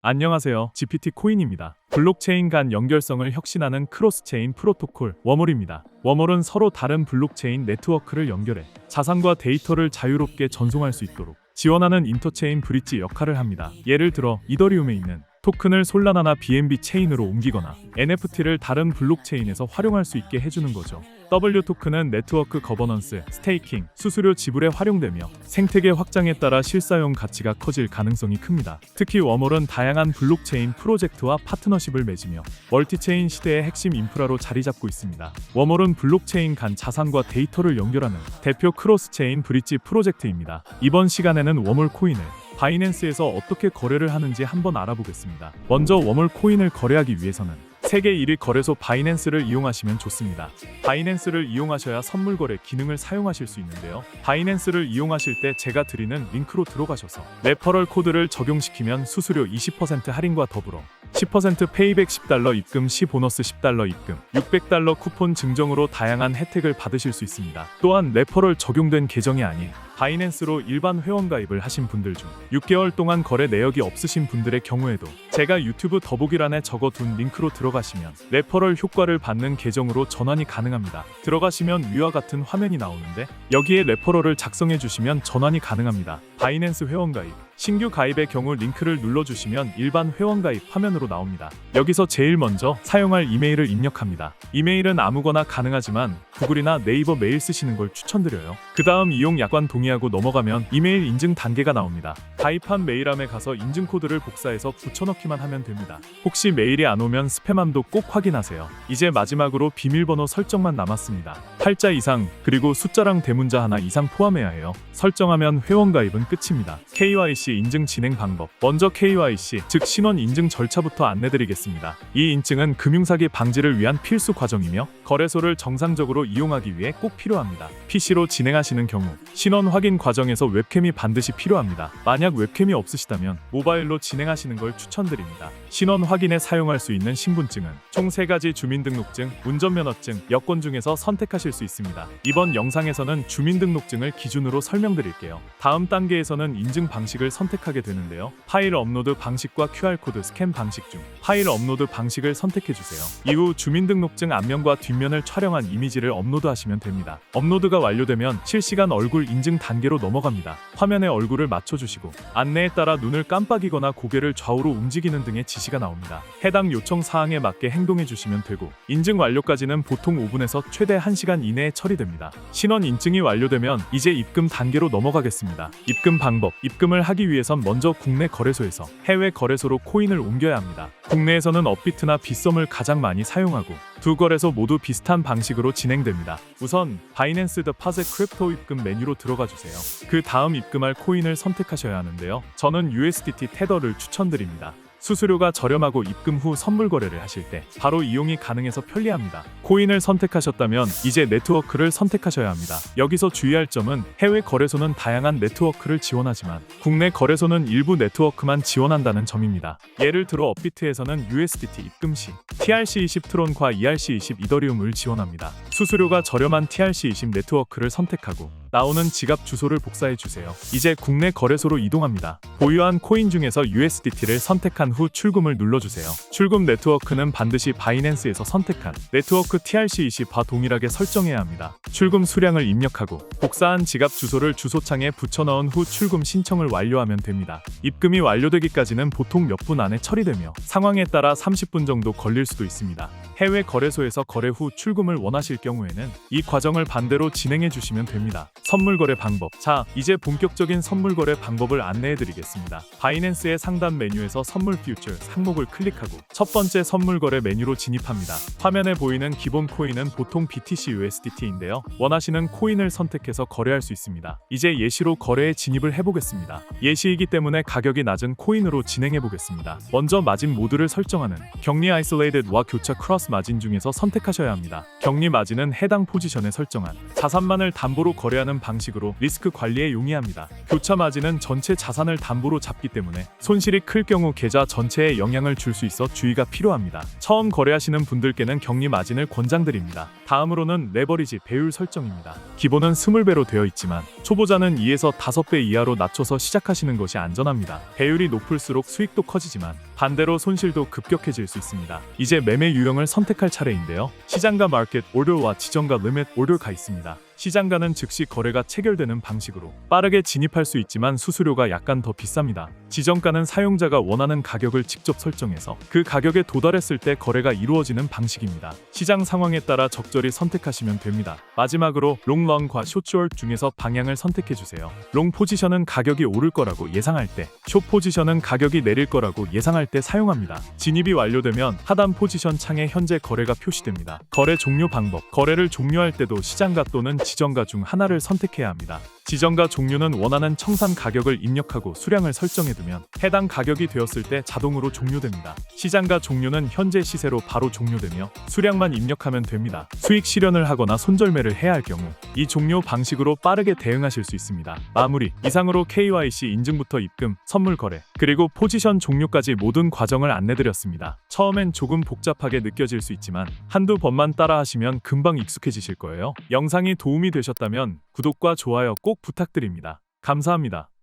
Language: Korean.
안녕하세요. GPT 코인입니다. 블록체인 간 연결성을 혁신하는 크로스체인 프로토콜 워몰입니다. 워몰은 서로 다른 블록체인 네트워크를 연결해 자산과 데이터를 자유롭게 전송할 수 있도록 지원하는 인터체인 브릿지 역할을 합니다. 예를 들어 이더리움에 있는 토큰을 솔라나나 BNB 체인으로 옮기거나 NFT를 다른 블록체인에서 활용할 수 있게 해주는 거죠. W 토큰은 네트워크 거버넌스, 스테이킹, 수수료 지불에 활용되며 생태계 확장에 따라 실사용 가치가 커질 가능성이 큽니다. 특히 워몰은 다양한 블록체인 프로젝트와 파트너십을 맺으며 멀티체인 시대의 핵심 인프라로 자리 잡고 있습니다. 워몰은 블록체인 간 자산과 데이터를 연결하는 대표 크로스체인 브릿지 프로젝트입니다. 이번 시간에는 워몰 코인을 바이낸스에서 어떻게 거래를 하는지 한번 알아보겠습니다. 먼저 워몰 코인을 거래하기 위해서는 세계 1위 거래소 바이낸스를 이용하시면 좋습니다. 바이낸스를 이용하셔야 선물 거래 기능을 사용하실 수 있는데요. 바이낸스를 이용하실 때 제가 드리는 링크로 들어가셔서 레퍼럴 코드를 적용시키면 수수료 20% 할인과 더불어 10% 페이백 10달러 입금 시 보너스 10달러 입금, 600달러 쿠폰 증정으로 다양한 혜택을 받으실 수 있습니다. 또한 레퍼럴 적용된 계정이 아닌 바이낸스로 일반 회원 가입을 하신 분들 중 6개월 동안 거래 내역이 없으신 분들의 경우에도 제가 유튜브 더보기란에 적어둔 링크로 들어가시면 레퍼럴 효과를 받는 계정으로 전환이 가능합니다. 들어가시면 위와 같은 화면이 나오는데 여기에 레퍼럴을 작성해 주시면 전환이 가능합니다. 바이낸스 회원 가입, 신규 가입의 경우 링크를 눌러주시면 일반 회원 가입 화면으로 나옵니다. 여기서 제일 먼저 사용할 이메일을 입력합니다. 이메일은 아무거나 가능하지만 구글이나 네이버 메일 쓰시는 걸 추천드려요. 그 다음 이용 약관 동의하고 넘어가면 이메일 인증 단계가 나옵니다. 가입한 메일함에 가서 인증 코드를 복사해서 붙여넣기만 하면 됩니다. 혹시 메일이 안 오면 스팸함도 꼭 확인하세요. 이제 마지막으로 비밀번호 설정만 남았습니다. 8자 이상 그리고 숫자랑 대문자 하나 이상 포함해야 해요. 설정하면 회원 가입은 끝입니다. KYC 인증 진행 방법. 먼저 KYC, 즉 신원 인증 절차부터 안내드리겠습니다. 이 인증은 금융사기 방지를 위한 필수 과정이며 거래소를 정상적으로 이용하기 위해 꼭 필요합니다. PC로 진행하시는 경우 신원 확인 과정에서 웹캠이 반드시 필요합니다. 만약 웹캠이 없으시다면 모바일로 진행하시는 걸 추천드립니다. 신원 확인에 사용할 수 있는 신분증은 총 3가지 주민등록증, 운전면허증, 여권 중에서 선택하실 수 있습니다. 이번 영상에서는 주민등록증을 기준으로 설명드릴게요. 다음 단계에서는 인증 방식을 선택하게 되는데요. 파일 업로드 방식과 QR코드 스캔 방식 중 파일 업로드 방식을 선택해주세요. 이후 주민등록증 앞면과 뒷면을 촬영한 이미지를 업로드하시면 됩니다. 업로드가 완료되면 실시간 얼굴 인증 단계로 넘어갑니다. 화면에 얼굴을 맞춰주시고 안내에 따라 눈을 깜빡이거나 고개를 좌우로 움직이는 등의 지시가 나옵니다. 해당 요청 사항에 맞게 행동해주시면 되고 인증 완료까지는 보통 5분에서 최대 1시간 이내에 처리됩니다. 신원 인증이 완료되면 이제 입금 단계로 넘어가겠습니다. 입금 방법. 입금을 하기 위해선 먼저 국내 거래소에서 해외 거래소로 코인을 옮겨야 합니다. 국내에서는 업비트나 빗썸을 가장 많이 사용하고 두 거래소 모두 비슷한 방식으로 진행됩니다. 우선 바이낸스 더 파세 크립토 입금 메뉴로 들어가 주세요. 그 다음 입금할 코인을 선택하셔야 하는데요. 저는 USDT 테더를 추천드립니다. 수수료가 저렴하고 입금 후 선물 거래를 하실 때 바로 이용이 가능해서 편리합니다. 코인을 선택하셨다면 이제 네트워크를 선택하셔야 합니다. 여기서 주의할 점은 해외 거래소는 다양한 네트워크를 지원하지만 국내 거래소는 일부 네트워크만 지원한다는 점입니다. 예를 들어 업비트에서는 USDT 입금 시 TRC20 트론과 ERC20 이더리움을 지원합니다. 수수료가 저렴한 TRC20 네트워크를 선택하고 나오는 지갑 주소를 복사해 주세요. 이제 국내 거래소로 이동합니다. 보유한 코인 중에서 USDT를 선택한 후 출금을 눌러주세요. 출금 네트워크는 반드시 바이낸스에서 선택한 네트워크 TRC20과 동일하게 설정해야 합니다. 출금 수량을 입력하고 복사한 지갑 주소를 주소창에 붙여넣은 후 출금 신청을 완료하면 됩니다. 입금이 완료되기까지는 보통 몇 분 안에 처리되며 상황에 따라 30분 정도 걸릴 수도 있습니다. 해외 거래소에서 거래 후 출금을 원하실 경우에는 이 과정을 반대로 진행해 주시면 됩니다. 선물 거래 방법. 자, 이제 본격적인 선물 거래 방법을 안내해 드리겠습니다. 바이낸스의 상단 메뉴에서 선물 퓨처 항목을 클릭하고 첫 번째 선물 거래 메뉴로 진입합니다. 화면에 보이는 기본 코인은 보통 BTC USDT인데요. 원하시는 코인을 선택해서 거래할 수 있습니다. 이제 예시로 거래에 진입을 해보겠습니다. 예시이기 때문에 가격이 낮은 코인으로 진행해 보겠습니다. 먼저 마진 모드를 설정하는 격리 아이솔레이드와 교차 크로스 마진 중에서 선택하셔야 합니다. 격리 마진은 해당 포지션에 설정한 자산만을 담보로 거래하는 방식으로 리스크 관리에 용이합니다. 교차 마진은 전체 자산을 담보로 잡기 때문에 손실이 클 경우 계좌 전체에 영향을 줄 수 있어 주의가 필요합니다. 처음 거래하시는 분들께는 격리 마진을 권장드립니다. 다음으로는 레버리지 배율 설정입니다. 기본은 20배로 되어 있지만 초보자는 2에서 5배 이하로 낮춰서 시작하시는 것이 안전합니다. 배율이 높을수록 수익도 커지지만 반대로 손실도 급격해질 수 있습니다. 이제 매매 유형을 선택할 차례인데요. 시장가 마켓 오더와 지정가 리밋 오더가 있습니다. 시장가는 즉시 거래가 체결되는 방식으로 빠르게 진입할 수 있지만 수수료가 약간 더 비쌉니다. 지정가는 사용자가 원하는 가격을 직접 설정해서 그 가격에 도달했을 때 거래가 이루어지는 방식입니다. 시장 상황에 따라 적절히 선택하시면 됩니다. 마지막으로 롱런과 숏 중에서 방향을 선택해주세요. 롱 포지션은 가격이 오를 거라고 예상할 때, 숏 포지션은 가격이 내릴 거라고 예상할 때 사용합니다. 진입이 완료되면 하단 포지션 창에 현재 거래가 표시됩니다. 거래 종료 방법. 거래를 종료할 때도 시장가 또는 지정가 중 하나를 선택해야 합니다. 지정가 종료는 원하는 청산 가격을 입력하고 수량을 설정해두면 해당 가격이 되었을 때 자동으로 종료됩니다. 시장가 종료는 현재 시세로 바로 종료되며 수량만 입력하면 됩니다. 수익 실현을 하거나 손절매를 해야 할 경우 이 종료 방식으로 빠르게 대응하실 수 있습니다. 마무리. 이상으로 KYC 인증부터 입금, 선물 거래, 그리고 포지션 종료까지 모든 과정을 안내드렸습니다. 처음엔 조금 복잡하게 느껴질 수 있지만 한두 번만 따라하시면 금방 익숙해지실 거예요. 영상이 도움이 되셨다면 구독과 좋아요 꼭 부탁드립니다. 감사합니다.